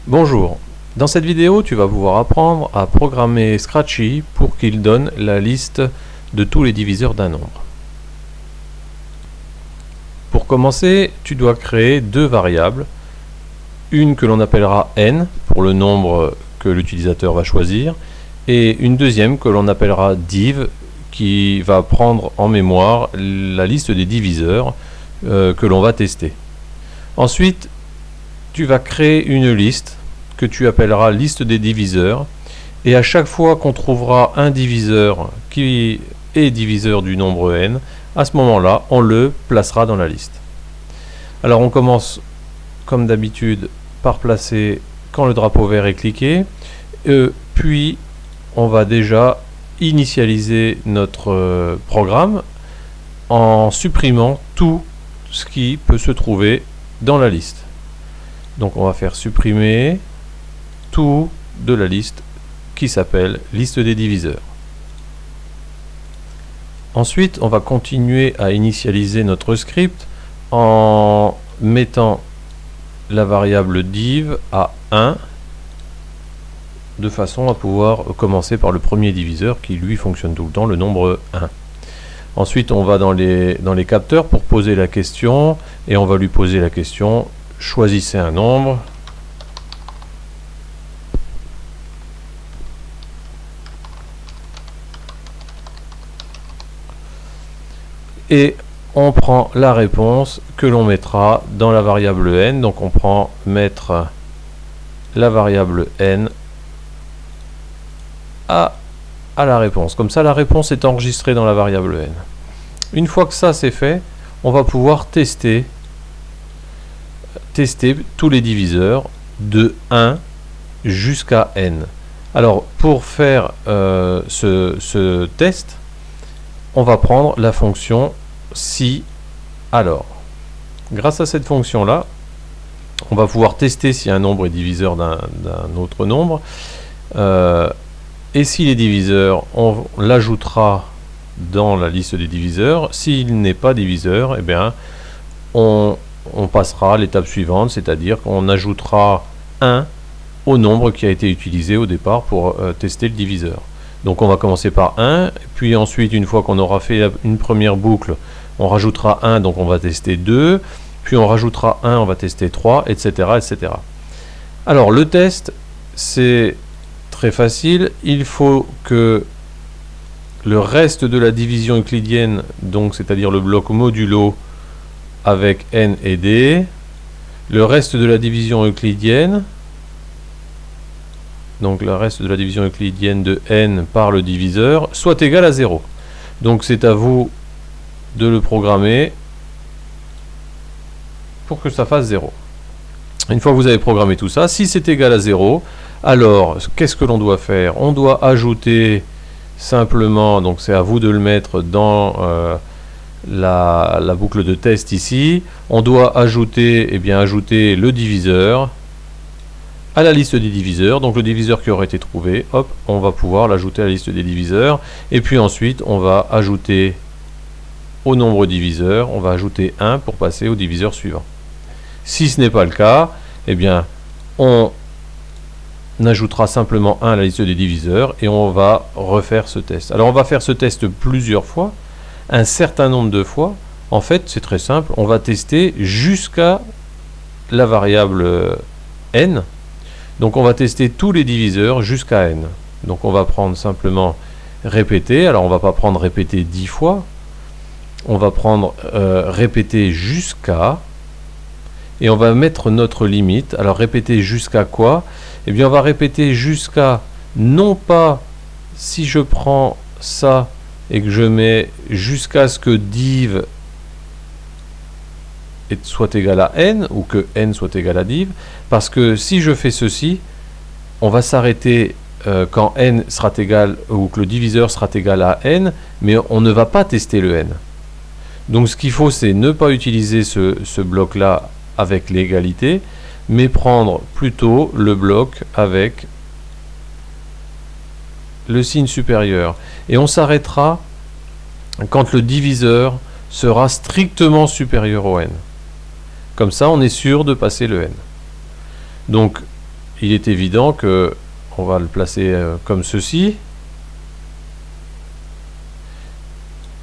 Bonjour, dans cette vidéo tu vas pouvoir apprendre à programmer Scratchy pour qu'il donne la liste de tous les diviseurs d'un nombre. Pour commencer, tu dois créer deux variables, une que l'on appellera n pour le nombre que l'utilisateur va choisir et une deuxième que l'on appellera div qui va prendre en mémoire la liste des diviseurs que l'on va tester. Ensuite, tu vas créer une liste que tu appelleras liste des diviseurs, et à chaque fois qu'on trouvera un diviseur qui est diviseur du nombre n, à ce moment-là, on le placera dans la liste. Alors on commence comme d'habitude par placer quand le drapeau vert est cliqué, puis on va déjà initialiser notre programme en supprimant tout ce qui peut se trouver dans la liste. Donc on va faire supprimer tout de la liste qui s'appelle liste des diviseurs. Ensuite, on va continuer à initialiser notre script en mettant la variable div à 1 de façon à pouvoir commencer par le premier diviseur qui lui fonctionne tout le temps, le nombre 1. Ensuite, on va dans les capteurs pour poser la question et on va lui poser la question: choisissez un nombre. Et on prend la réponse que l'on mettra dans la variable n. Donc on prend mettre la variable n à la réponse. Comme ça, la réponse est enregistrée dans la variable n. Une fois que ça c'est fait, on va pouvoir tester tous les diviseurs de 1 jusqu'à n. Alors pour faire ce test, on va prendre la fonction si alors. Grâce à cette fonction là, on va pouvoir tester si un nombre est diviseur d'un autre nombre, et s'il est diviseur, on l'ajoutera dans la liste des diviseurs. S'il n'est pas diviseur, eh bien on passera à l'étape suivante, c'est-à-dire qu'on ajoutera 1 au nombre qui a été utilisé au départ pour tester le diviseur. Donc on va commencer par 1, puis ensuite, une fois qu'on aura fait une première boucle, on rajoutera 1, donc on va tester 2, puis on rajoutera 1, on va tester 3, etc. etc. Alors le test, c'est très facile. Il faut que le reste de la division euclidienne, donc c'est-à-dire le bloc modulo avec n et d, le reste de la division euclidienne, donc le reste de la division euclidienne de n par le diviseur, soit égal à 0. Donc c'est à vous de le programmer pour que ça fasse 0. Une fois que vous avez programmé tout ça, si c'est égal à 0, alors qu'est-ce que l'on doit faire? On doit ajouter simplement, donc c'est à vous de le mettre dans la boucle de test ici, on doit ajouter, ajouter le diviseur à la liste des diviseurs. Donc le diviseur qui aurait été trouvé, hop, on va pouvoir l'ajouter à la liste des diviseurs, et puis ensuite on va ajouter au nombre diviseur, on va ajouter 1 pour passer au diviseur suivant. Si ce n'est pas le cas, eh bien on ajoutera simplement 1 à la liste des diviseurs et on va refaire ce test. Alors on va faire ce test plusieurs fois, un certain nombre de fois. En fait, c'est très simple, on va tester jusqu'à la variable n. Donc on va tester tous les diviseurs jusqu'à n. Donc on va prendre simplement répéter. Alors on va pas prendre répéter 10 fois. On va prendre répéter jusqu'à. Et on va mettre notre limite. Alors répéter jusqu'à quoi? Eh bien on va répéter jusqu'à, non pas si je prends ça et que je mets jusqu'à ce que div soit égal à n, ou que n soit égal à div, parce que si je fais ceci, on va s'arrêter quand n sera égal, ou que le diviseur sera égal à n, mais on ne va pas tester le n. Donc ce qu'il faut, c'est ne pas utiliser ce bloc là avec l'égalité, mais prendre plutôt le bloc avec le signe supérieur, et on s'arrêtera quand le diviseur sera strictement supérieur au n. Comme ça, on est sûr de passer le n. Donc, il est évident que on va le placer comme ceci.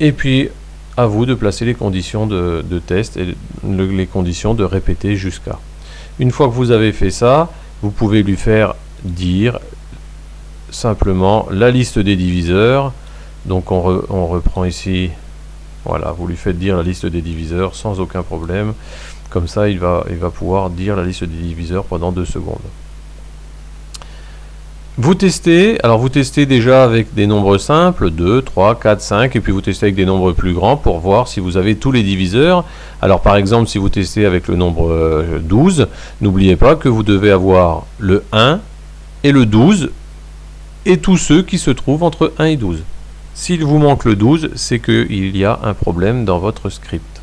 Et puis, à vous de placer les conditions de test et les conditions de répéter jusqu'à. Une fois que vous avez fait ça, vous pouvez lui faire dire simplement la liste des diviseurs. Donc on reprend ici, voilà, vous lui faites dire la liste des diviseurs sans aucun problème. Comme ça, il va pouvoir dire la liste des diviseurs pendant 2 secondes. Vous testez, alors vous testez déjà avec des nombres simples, 2, 3, 4, 5, et puis vous testez avec des nombres plus grands pour voir si vous avez tous les diviseurs. Alors par exemple, si vous testez avec le nombre 12, n'oubliez pas que vous devez avoir le 1 et le 12, et tous ceux qui se trouvent entre 1 et 12. S'il vous manque le 12, c'est qu'il y a un problème dans votre script.